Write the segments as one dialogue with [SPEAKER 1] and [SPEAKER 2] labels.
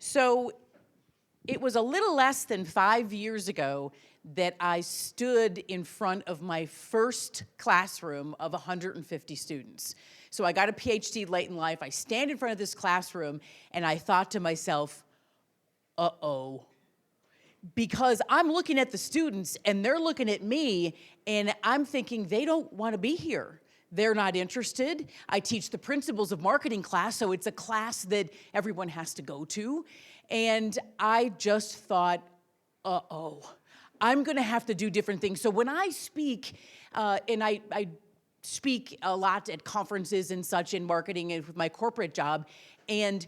[SPEAKER 1] So it was a little less than 5 years ago that I stood in front of my first classroom of 150 students. So I got a Ph.D. late in life. I stand in front of this classroom, and I thought to myself, uh-oh. Because I'm looking at the students, and they're looking at me, and I'm thinking they don't want to be here. They're not interested. I teach the principles of marketing class, so it's a class that everyone has to go to. And I just thought, uh-oh, I'm going to have to do different things. So when I speak, and I speak a lot at conferences and such in marketing and with my corporate job, and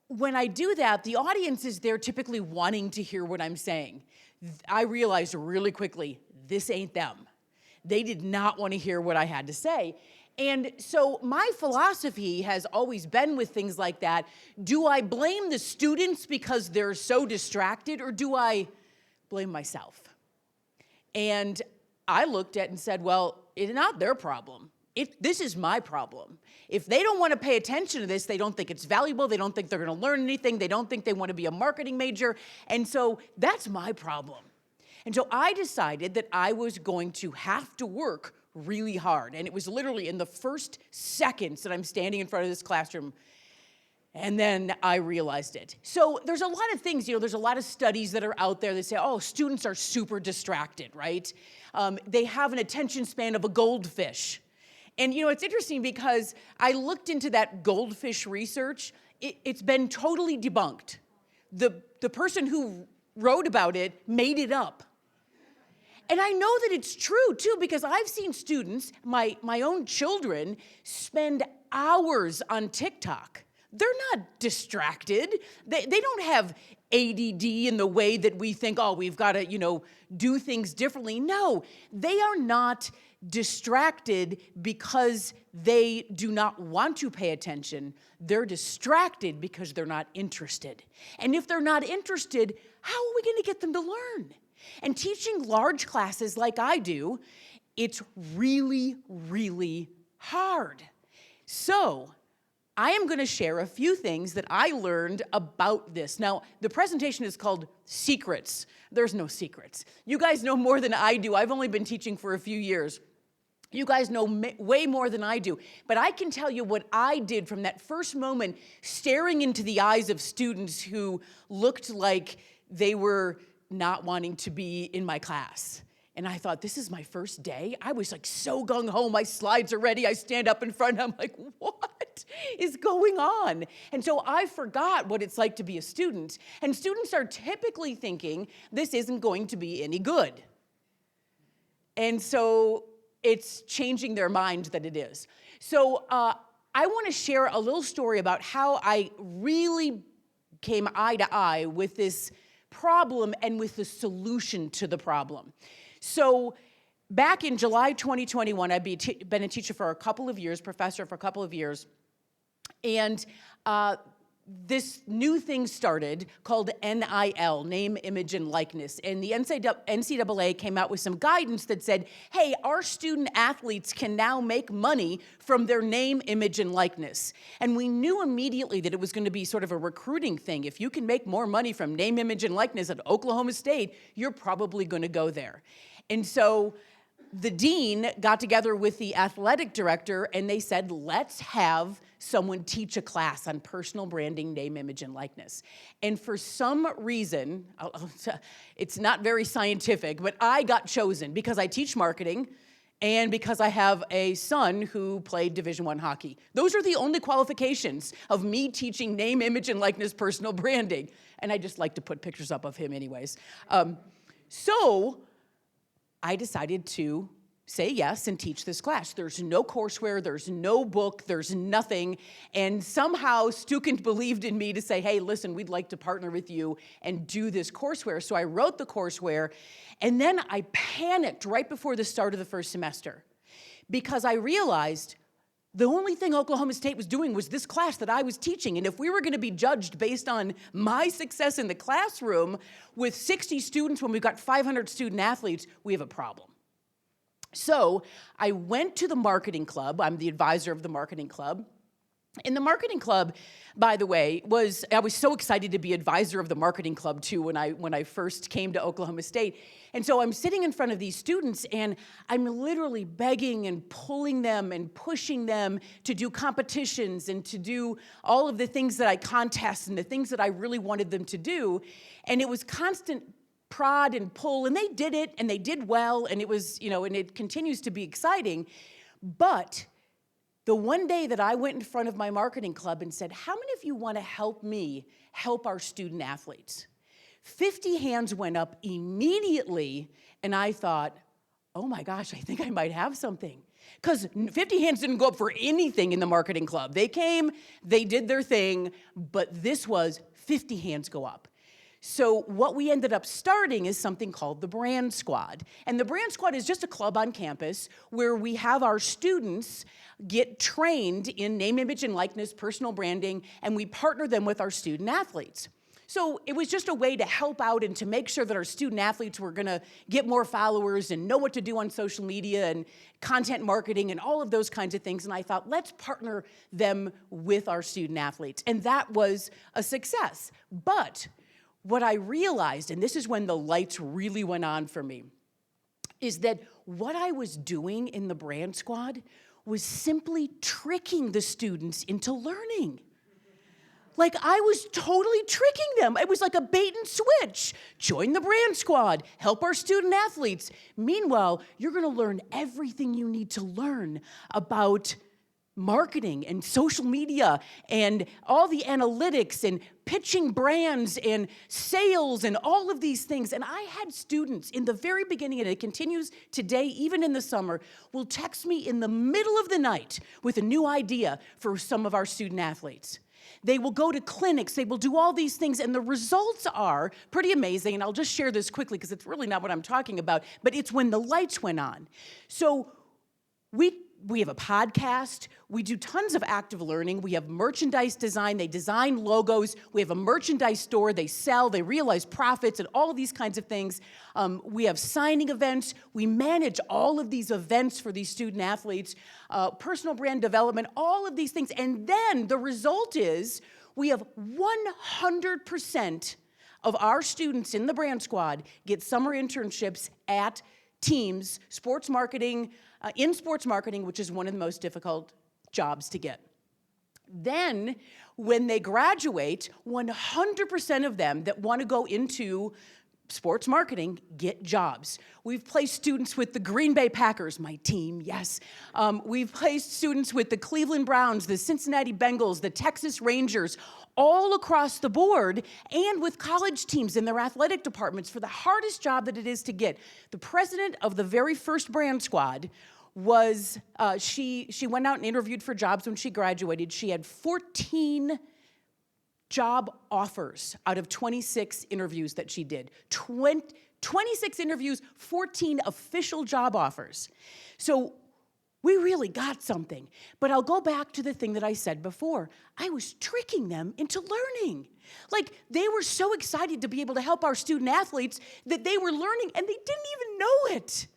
[SPEAKER 1] when I do that, the audience is there typically wanting to hear what I'm saying. I realized really quickly, this ain't them. They did not want to hear what I had to say. And so my philosophy has always been with things like that, do I blame the students because they're so distracted, or do I blame myself? And I looked at it and said, well, it's not their problem. This is my problem. If they don't want to pay attention to this, they don't think it's valuable, they don't think they're going to learn anything, they don't think they want to be a marketing major, and so that's my problem. And so I decided that I was going to have to work really hard, and it was literally in the first seconds that I'm standing in front of this classroom, and then I realized it. So there's a lot of things, there's a lot of studies that are out there that say, oh, students are super distracted, right? They have an attention span of a goldfish. And it's interesting because I looked into that goldfish research. It's been totally debunked. The person who wrote about it made it up. And I know that it's true too, because I've seen students, my own children, spend hours on TikTok. They're not distracted. They don't have ADD in the way that we think, oh, we've got to, do things differently. No, they are not distracted because they do not want to pay attention. They're distracted because they're not interested. And if they're not interested, how are we going to get them to learn? And teaching large classes like I do, it's really, really hard. So I am going to share a few things that I learned about this. Now, the presentation is called Secrets. There's no secrets. You guys know more than I do. I've only been teaching for a few years. You guys know way more than I do. But I can tell you what I did from that first moment, staring into the eyes of students who looked like they were not wanting to be in my class. And I thought, this is my first day? I was like so gung-ho, my slides are ready. I stand up in front, I'm like, what is going on? And so I forgot what it's like to be a student. And students are typically thinking, this isn't going to be any good. And so it's changing their mind that it is. So I want to share a little story about how I really came eye to eye with this problem and with the solution to the problem. So back in July 2021, I'd been a teacher for a couple of years, professor for a couple of years, and this new thing started called NIL, name, image, and likeness. And the NCAA came out with some guidance that said, hey, our student athletes can now make money from their name, image, and likeness. And we knew immediately that it was going to be sort of a recruiting thing. If you can make more money from name, image, and likeness at Oklahoma State, you're probably going to go there. And so the dean got together with the athletic director, and they said, let's have someone teach a class on personal branding, name, image, and likeness. And for some reason, it's not very scientific, but I got chosen because I teach marketing and because I have a son who played Division I hockey. Those are the only qualifications of me teaching name, image, and likeness personal branding. And I just like to put pictures up of him anyways. So I decided to say yes and teach this class. There's no courseware, there's no book, there's nothing. And somehow Stukent believed in me to say, hey, listen, we'd like to partner with you and do this courseware. So I wrote the courseware, and then I panicked right before the start of the first semester because I realized the only thing Oklahoma State was doing was this class that I was teaching. And if we were going to be judged based on my success in the classroom with 60 students when we've got 500 student athletes, we have a problem. So I went to the marketing club. I'm the advisor of the marketing club. In the marketing club, by the way, I was so excited to be advisor of the marketing club too when I first came to Oklahoma State. And so I'm sitting in front of these students and I'm literally begging and pulling them and pushing them to do competitions and to do all of the things that I contest and the things that I really wanted them to do. And it was constant prod and pull, and they did it and they did well, and it was, and it continues to be exciting. But the one day that I went in front of my marketing club and said, how many of you want to help me help our student athletes? 50 hands went up immediately, and I thought, oh my gosh, I think I might have something. Because 50 hands didn't go up for anything in the marketing club. They came, they did their thing, but this was 50 hands go up. So what we ended up starting is something called the Brand Squad. And the Brand Squad is just a club on campus where we have our students get trained in name, image, and likeness, personal branding, and we partner them with our student athletes. So it was just a way to help out and to make sure that our student athletes were gonna get more followers and know what to do on social media and content marketing and all of those kinds of things. And I thought, let's partner them with our student athletes. And that was a success. But what I realized, and this is when the lights really went on for me, is that what I was doing in the Brand Squad was simply tricking the students into learning. Like, I was totally tricking them. It was like a bait and switch. Join the Brand Squad, help our student athletes. Meanwhile, you're gonna learn everything you need to learn about marketing and social media and all the analytics and pitching brands and sales and all of these things. And I had students in the very beginning, and it continues today, even in the summer, will text me in the middle of the night with a new idea for some of our student athletes. They will go to clinics, they will do all these things, and the results are pretty amazing. And I'll just share this quickly because it's really not what I'm talking about, but it's when the lights went on. So we have a podcast, we do tons of active learning, we have merchandise design, they design logos, we have a merchandise store, they sell, they realize profits and all of these kinds of things. We have signing events, we manage all of these events for these student athletes, personal brand development, all of these things. And then the result is we have 100% of our students in the Brand Squad get summer internships at teams, sports marketing, in sports marketing, which is one of the most difficult jobs to get. Then, when they graduate, 100% of them that want to go into sports marketing get jobs. We've placed students with the Green Bay Packers, my team, yes. We've placed students with the Cleveland Browns, the Cincinnati Bengals, the Texas Rangers, all across the board, and with college teams in their athletic departments for the hardest job that it is to get. The president of the very first Brand Squad was, she went out and interviewed for jobs when she graduated. She had 14 job offers out of 26 interviews that she did. 26 interviews, 14 official job offers. So we really got something. But I'll go back to the thing that I said before. I was tricking them into learning. Like, they were so excited to be able to help our student athletes that they were learning, and they didn't even know it.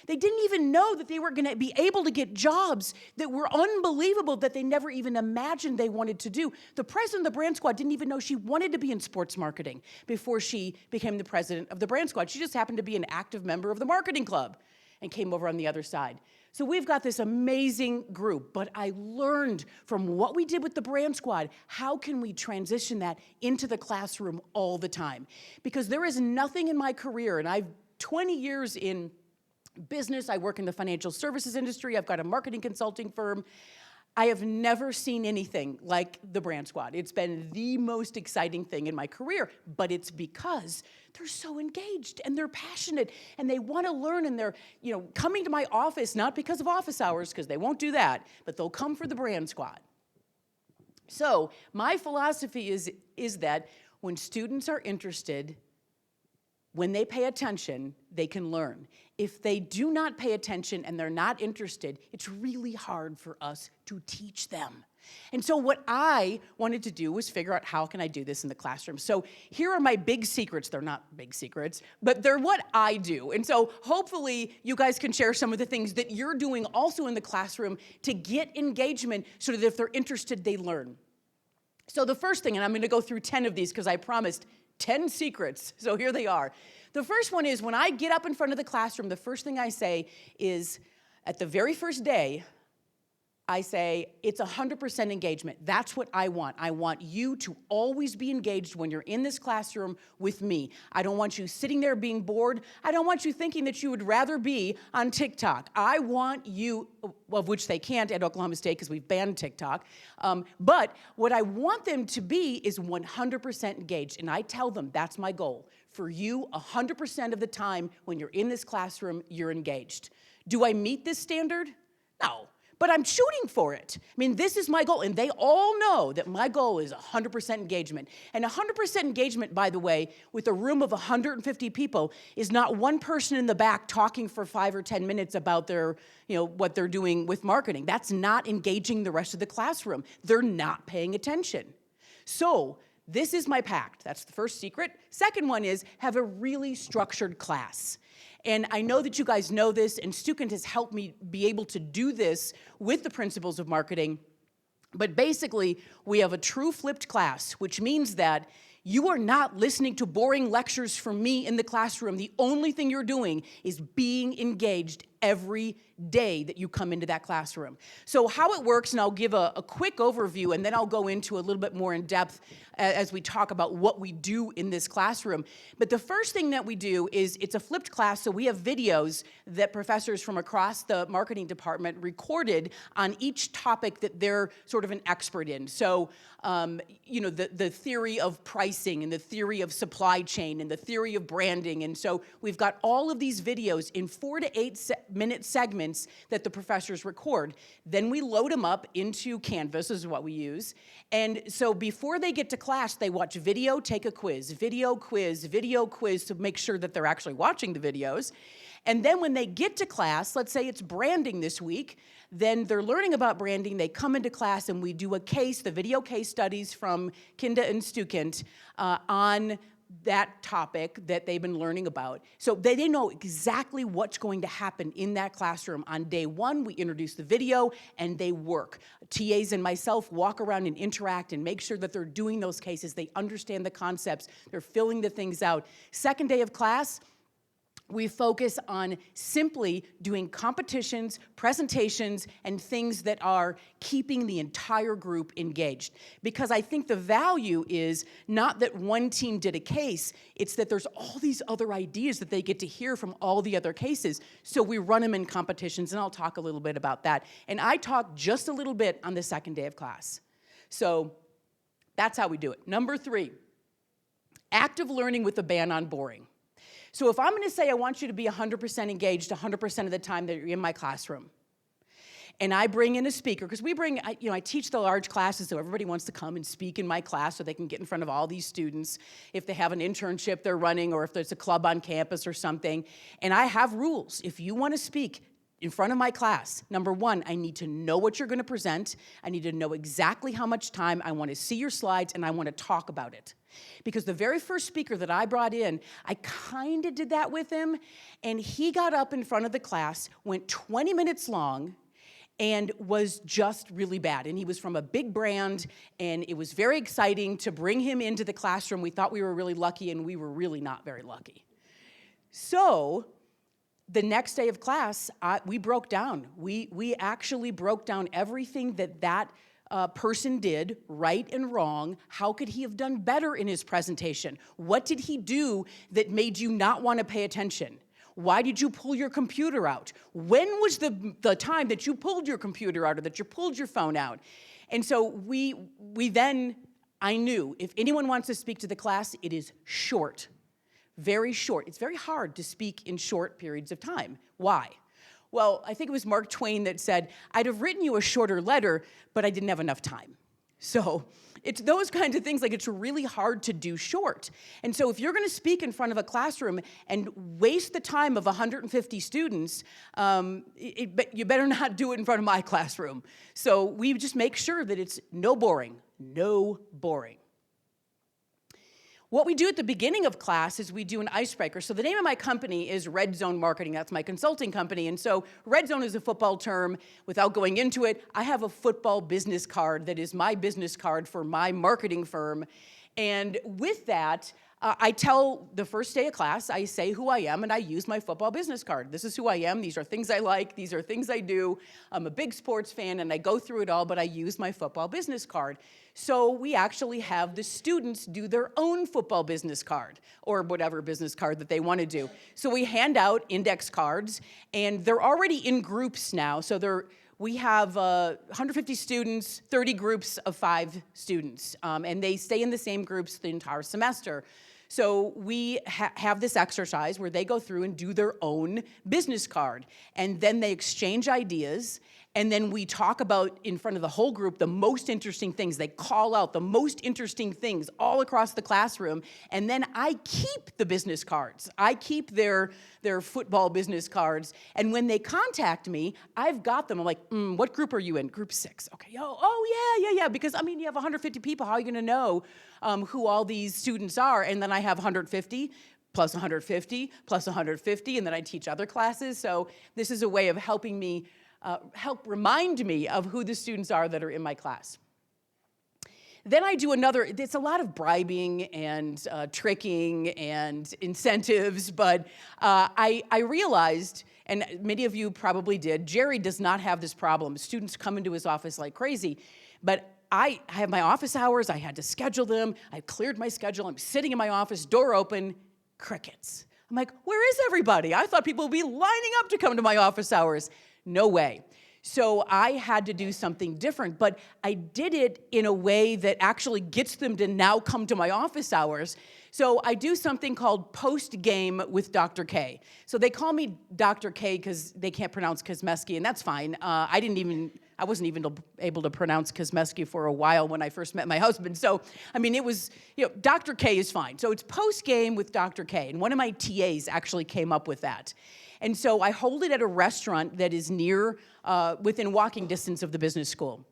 [SPEAKER 1] They didn't even know that they were going to be able to get jobs that were unbelievable, that they never even imagined they wanted to do. The president of the Brand Squad didn't even know she wanted to be in sports marketing before she became the president of the Brand Squad. She just happened to be an active member of the marketing club and came over on the other side. So we've got this amazing group, but I learned from what we did with the Brand Squad, how can we transition that into the classroom all the time? Because there is nothing in my career, and I've 20 years in business, I work in the financial services industry, I've got a marketing consulting firm. I have never seen anything like the Brand Squad. It's been the most exciting thing in my career, but it's because they're so engaged and they're passionate and they want to learn, and they're, coming to my office, not because of office hours, because they won't do that, but they'll come for the Brand Squad. So my philosophy is that when students are interested, when they pay attention, they can learn. If they do not pay attention and they're not interested, it's really hard for us to teach them. And so what I wanted to do was figure out how can I do this in the classroom. So here are my big secrets. They're not big secrets, but they're what I do. And so hopefully you guys can share some of the things that you're doing also in the classroom to get engagement so that if they're interested, they learn. So the first thing, and I'm going to go through 10 of these because I promised 10 secrets. So here they are. The first one is when I get up in front of the classroom, the first thing I say is at the very first day, I say, it's 100% engagement. That's what I want. I want you to always be engaged when you're in this classroom with me. I don't want you sitting there being bored. I don't want you thinking that you would rather be on TikTok. I want you, of which they can't at Oklahoma State because we've banned TikTok, but what I want them to be is 100% engaged, and I tell them that's my goal. For you, 100% of the time when you're in this classroom, you're engaged. Do I meet this standard? No. But I'm shooting for it. I mean, this is my goal, and they all know that my goal is 100% engagement. And 100% engagement, by the way, with a room of 150 people is not one person in the back talking for 5 or 10 minutes about their, what they're doing with marketing. That's not engaging the rest of the classroom. They're not paying attention. So this is my pact. That's the first secret. Second one is have a really structured class. And I know that you guys know this, and Stukent has helped me be able to do this with the principles of marketing. But basically, we have a true flipped class, which means that you are not listening to boring lectures from me in the classroom. The only thing you're doing is being engaged every day that you come into that classroom. So how it works, and I'll give a quick overview, and then I'll go into a little bit more in depth as we talk about what we do in this classroom. But the first thing that we do is it's a flipped class, so we have videos that professors from across the marketing department recorded on each topic that they're sort of an expert in. So, the theory of pricing and the theory of supply chain and the theory of branding. And so we've got all of these videos in 4 to 8 minute segments that the professors record. Then we load them up into Canvas, is what we use. And so before they get to class, they watch video, take a quiz, video quiz to make sure that they're actually watching the videos. And then when they get to class, let's say it's branding this week, then they're learning about branding, they come into class and we do a case, the video case studies from Kinda and Stukent on that topic that they've been learning about. So they know exactly what's going to happen in that classroom. On day one, we introduce the video and they work. TAs and myself walk around and interact and make sure that they're doing those cases. They understand the concepts. They're filling the things out. Second day of class, we focus on simply doing competitions, presentations, and things that are keeping the entire group engaged. Because I think the value is not that one team did a case, it's that there's all these other ideas that they get to hear from all the other cases. So we run them in competitions, and I'll talk a little bit about that. And I talk just a little bit on the second day of class. So that's how we do it. Number 3, active learning with a ban on boring. So if I'm going to say I want you to be 100% engaged 100% of the time that you're in my classroom, and I bring in a speaker, because I teach the large classes, so everybody wants to come and speak in my class so they can get in front of all these students if they have an internship they're running or if there's a club on campus or something. And I have rules. If you want to speak in front of my class, number 1, I need to know what you're going to present. I need to know exactly how much time. I want to see your slides, and I want to talk about it. Because the very first speaker that I brought in, I kind of did that with him, and he got up in front of the class, went 20 minutes long, and was just really bad. And he was from a big brand, and it was very exciting to bring him into the classroom. We thought we were really lucky, and we were really not very lucky. So the next day of class, we broke down. We actually broke down everything that person did, right and wrong. How could he have done better in his presentation? What did he do that made you not want to pay attention? Why did you pull your computer out? When was the time that you pulled your computer out or that you pulled your phone out? And so I knew if anyone wants to speak to the class, it is short, very short. It's very hard to speak in short periods of time. Why? Well, I think it was Mark Twain that said, I'd have written you a shorter letter, but I didn't have enough time. So it's those kinds of things, like it's really hard to do short. And so if you're gonna speak in front of a classroom and waste the time of 150 students, you better not do it in front of my classroom. So we just make sure that it's no boring, no boring. What we do at the beginning of class is we do an icebreaker. So the name of my company is Red Zone Marketing. That's my consulting company. And so Red Zone is a football term. Without going into it, I have a football business card that is my business card for my marketing firm. And with that, I tell the first day of class, I say who I am, and I use my football business card. This is who I am. These are things I like. These are things I do. I'm a big sports fan, and I go through it all, but I use my football business card. So we actually have the students do their own football business card, or whatever business card that they want to do. So we hand out index cards, and they're already in groups now. So we have 150 students, 30 groups of 5 students, and they stay in the same groups the entire semester. So we have this exercise where they go through and do their own business card, and then they exchange ideas, and then we talk about, in front of the whole group, the most interesting things. They call out the most interesting things all across the classroom, and then I keep the business cards. I keep their football business cards, and when they contact me, I've got them. I'm like, what group are you in? Group 6. Okay, yeah, because, I mean, you have 150 people. How are you gonna know who all these students are? And then I have 150, plus 150, plus 150, and then I teach other classes. So this is a way of helping me help remind me of who the students are that are in my class. Then I do it's a lot of bribing and tricking and incentives, but I realized, and many of you probably did, Jerry does not have this problem. Students come into his office like crazy, but I have my office hours, I had to schedule them, I cleared my schedule, I'm sitting in my office, door open, crickets. I'm like, where is everybody? I thought people would be lining up to come to my office hours. No way. So I had to do something different, but I did it in a way that actually gets them to now come to my office hours. So I do something called post-game with Dr. K. So they call me Dr. K because they can't pronounce Kuzmeski, and that's fine. I wasn't even able to pronounce Kuzmeski for a while when I first met my husband. So, I mean, it was, Dr. K is fine. So it's post-game with Dr. K, and one of my TAs actually came up with that. And so I hold it at a restaurant that is near, within walking distance of the business school.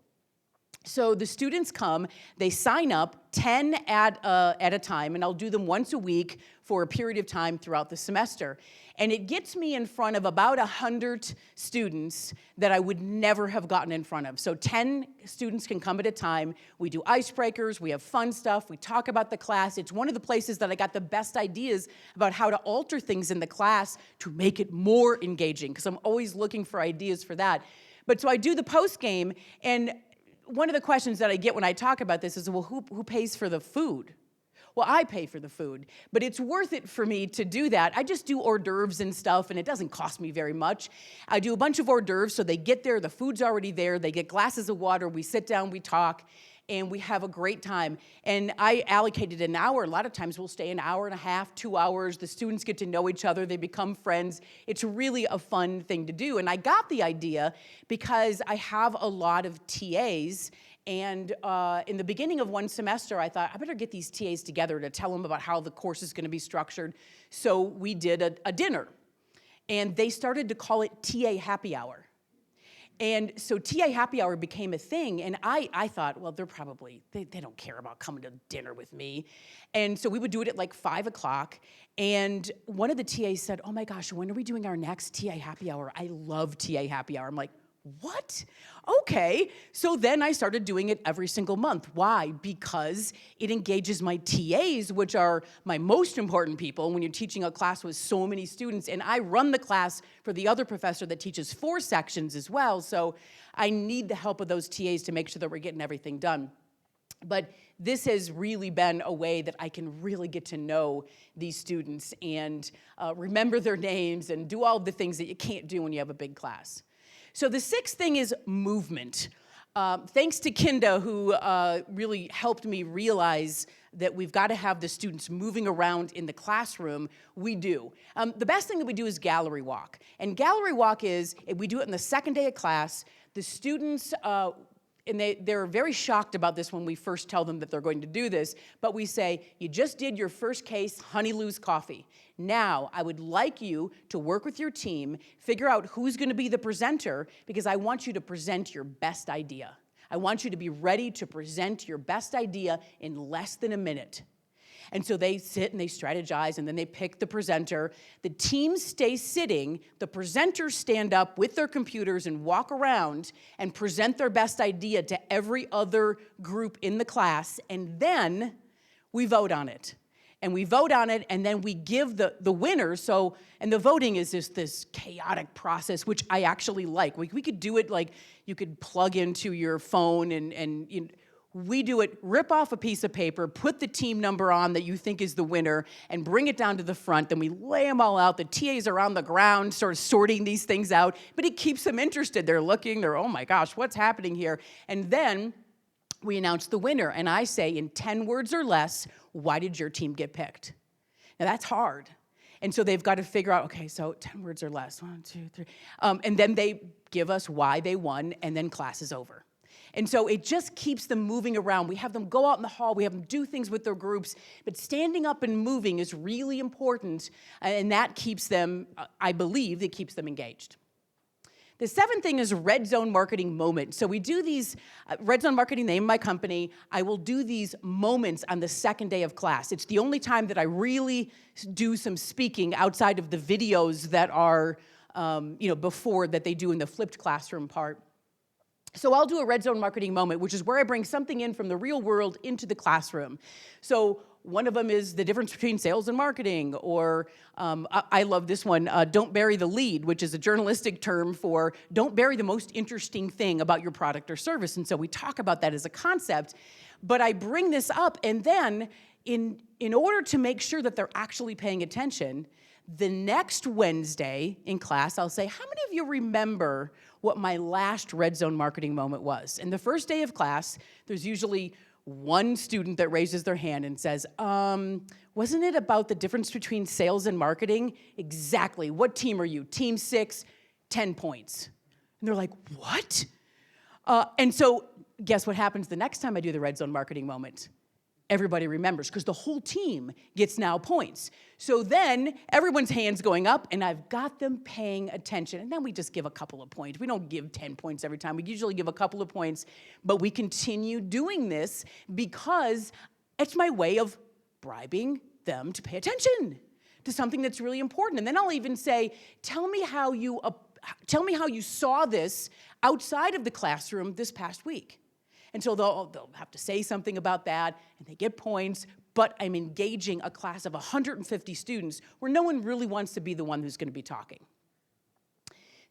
[SPEAKER 1] So the students come, they sign up, 10 at a time, and I'll do them once a week for a period of time throughout the semester. And it gets me in front of about 100 students that I would never have gotten in front of. So 10 students can come at a time. We do icebreakers, we have fun stuff, we talk about the class. It's one of the places that I got the best ideas about how to alter things in the class to make it more engaging, because I'm always looking for ideas for that. But so I do the post game, and one of the questions that I get when I talk about this is, well, who pays for the food? Well, I pay for the food, but it's worth it for me to do that. I just do hors d'oeuvres and stuff, and it doesn't cost me very much. I do a bunch of hors d'oeuvres, so they get there, the food's already there, they get glasses of water, we sit down, we talk, and we have a great time. And I allocated an hour. A lot of times we'll stay an hour and a half, 2 hours. The students get to know each other, they become friends. It's really a fun thing to do. And I got the idea because I have a lot of TAs, and in the beginning of one semester, I thought, I better get these TAs together to tell them about how the course is going to be structured. So we did a dinner, and they started to call it TA Happy Hour. And so TA Happy Hour became a thing, and I thought, well, they don't care about coming to dinner with me. And so we would do it at like 5 o'clock, and one of the TAs said, oh my gosh, when are we doing our next TA Happy Hour? I love TA Happy Hour. I'm like, what? Okay. So then I started doing it every single month. Why? Because it engages my TAs, which are my most important people when you're teaching a class with so many students. And I run the class for the other professor that teaches 4 sections as well. So I need the help of those TAs to make sure that we're getting everything done. But this has really been a way that I can really get to know these students and remember their names and do all the things that you can't do when you have a big class. So the 6th thing is movement. Thanks to Kinda, who really helped me realize that we've got to have the students moving around in the classroom. We do. The best thing that we do is gallery walk. And gallery walk is, we do it on the 2nd day of class. The students, and they're very shocked about this when we first tell them that they're going to do this, but we say, you just did your first case, Honey Lou's Coffee. Now, I would like you to work with your team, figure out who's gonna be the presenter, because I want you to present your best idea. I want you to be ready to present your best idea in less than a minute. And so they sit and they strategize, and then they pick the presenter. The team stays sitting, the presenters stand up with their computers and walk around and present their best idea to every other group in the class, and then we vote on it. And we vote on it, and then we give the winner. So, and the voting is just this chaotic process, which I actually like. We could do it like you could plug into your phone, and you know, we do it, rip off a piece of paper, put the team number on that you think is the winner, and bring it down to the front. Then we lay them all out. The TAs are on the ground sort of sorting these things out, but it keeps them interested. They're looking, oh my gosh, what's happening here? And then we announce the winner, and I say, in 10 words or less, why did your team get picked? Now that's hard. And so they've got to figure out, okay, so 10 words or less, 1, 2, 3. And then they give us why they won, and then class is over. And so it just keeps them moving around. We have them go out in the hall, we have them do things with their groups, but standing up and moving is really important, and that keeps them, I believe, it keeps them engaged. The seventh thing is red zone marketing moment. So we do these, red zone marketing, name of my company, I will do these moments on the second day of class. It's the only time that I really do some speaking outside of the videos that are, before that they do in the flipped classroom part. So I'll do a red zone marketing moment, which is where I bring something in from the real world into the classroom. So one of them is the difference between sales and marketing, or I love this one, don't bury the lead, which is a journalistic term for don't bury the most interesting thing about your product or service. And so we talk about that as a concept, but I bring this up, and then in order to make sure that they're actually paying attention, the next Wednesday in class, I'll say, how many of you remember what my last red zone marketing moment was? And the first day of class, there's usually one student that raises their hand and says, wasn't it about the difference between sales and marketing? Exactly. What team are you? Team 6, 10 points. And they're like, what? And so guess what happens the next time I do the red zone marketing moment? Everybody remembers, because the whole team gets now points. So then everyone's hands going up, and I've got them paying attention. And then we just give a couple of points. We don't give 10 points every time. We usually give a couple of points, but we continue doing this because it's my way of bribing them to pay attention to something that's really important. And then I'll even say, tell me how you saw this outside of the classroom this past week. And so they'll have to say something about that, and they get points, but I'm engaging a class of 150 students where no one really wants to be the one who's going to be talking.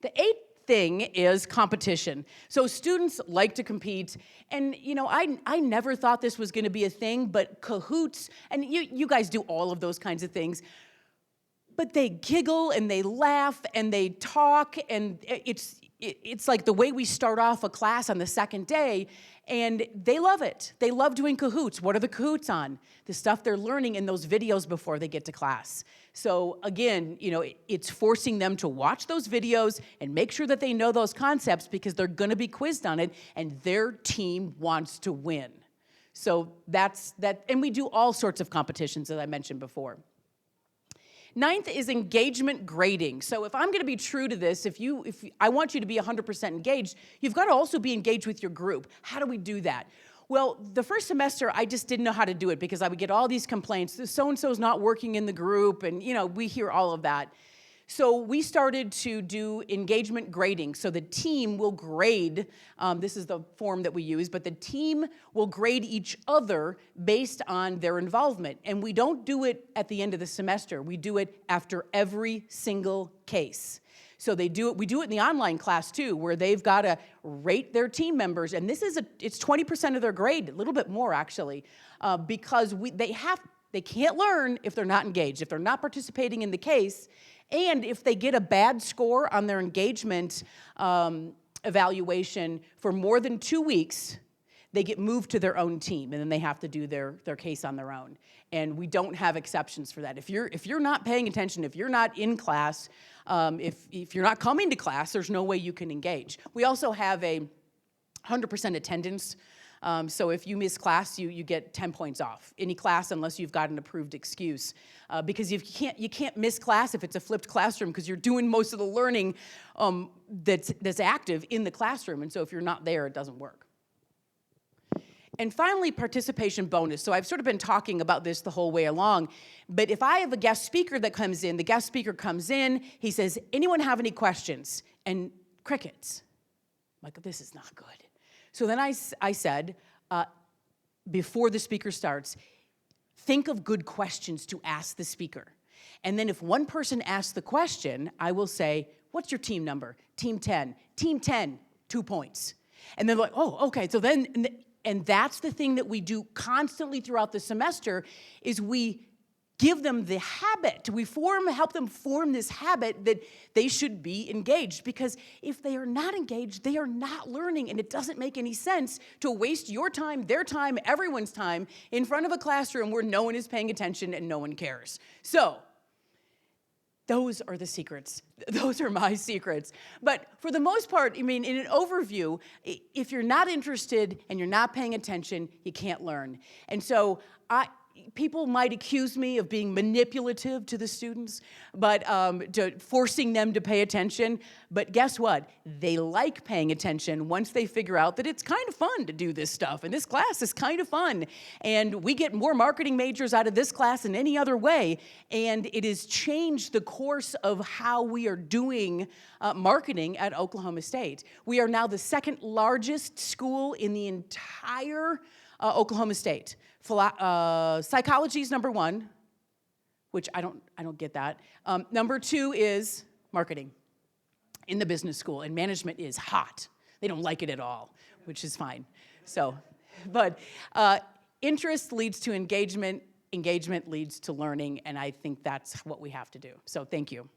[SPEAKER 1] The eighth thing is competition. So students like to compete, and I never thought this was going to be a thing, but Kahoots, and you guys do all of those kinds of things, but they giggle and they laugh and they talk, and it's like the way we start off a class on the second day, and they love it. They love doing Kahoots. What are the Kahoots on? The stuff they're learning in those videos before they get to class. So again, it's forcing them to watch those videos and make sure that they know those concepts, because they're going to be quizzed on it, and their team wants to win. So that's that, and we do all sorts of competitions, as I mentioned before. Ninth is engagement grading. So if I'm going to be true to this, if I want you to be 100% engaged, you've got to also be engaged with your group. How do we do that? Well, the first semester, I just didn't know how to do it, because I would get all these complaints. So-and-so's not working in the group, and we hear all of that. So we started to do engagement grading. So the team will grade, this is the form that we use, but the team will grade each other based on their involvement. And we don't do it at the end of the semester. We do it after every single case. So we do it in the online class too, where they've got to rate their team members. And it's 20% of their grade, a little bit more actually, because they can't learn if they're not engaged, if they're not participating in the case. And if they get a bad score on their engagement evaluation for more than 2 weeks, they get moved to their own team, and then they have to do their case on their own. And we don't have exceptions for that. If you're not paying attention, if you're not in class, if you're not coming to class, there's no way you can engage. We also have a 100% attendance. So if you miss class, you get 10 points off any class unless you've got an approved excuse. Because you can't miss class if it's a flipped classroom because you're doing most of the learning that's active in the classroom. And so if you're not there, it doesn't work. And finally, participation bonus. So I've sort of been talking about this the whole way along, but if I have a guest speaker that comes in, the guest speaker comes in, he says, anyone have any questions? And crickets. I'm like, this is not good. So then I said, before the speaker starts, think of good questions to ask the speaker. And then if one person asks the question, I will say, what's your team number? Team 10. Team 10, 2 points. And they're like, oh, okay. So then, and that's the thing that we do constantly throughout the semester is we give them the habit. We help them form this habit that they should be engaged, because if they are not engaged, they are not learning, and it doesn't make any sense to waste your time, their time, everyone's time in front of a classroom where no one is paying attention and no one cares. So those are the secrets. Those are my secrets. But for the most part, I mean, in an overview, if you're not interested and you're not paying attention, you can't learn. And so people might accuse me of being manipulative to the students, but to forcing them to pay attention. But guess what? They like paying attention once they figure out that it's kind of fun to do this stuff, and this class is kind of fun. And we get more marketing majors out of this class than any other way, and it has changed the course of how we are doing marketing at Oklahoma State. We are now the second largest school in the entire Oklahoma State. Psychology is number one, which I don't get that. Number two is marketing in the business school, and management is hot. They don't like it at all, which is fine. So, but interest leads to engagement, engagement leads to learning, and I think that's what we have to do. So thank you.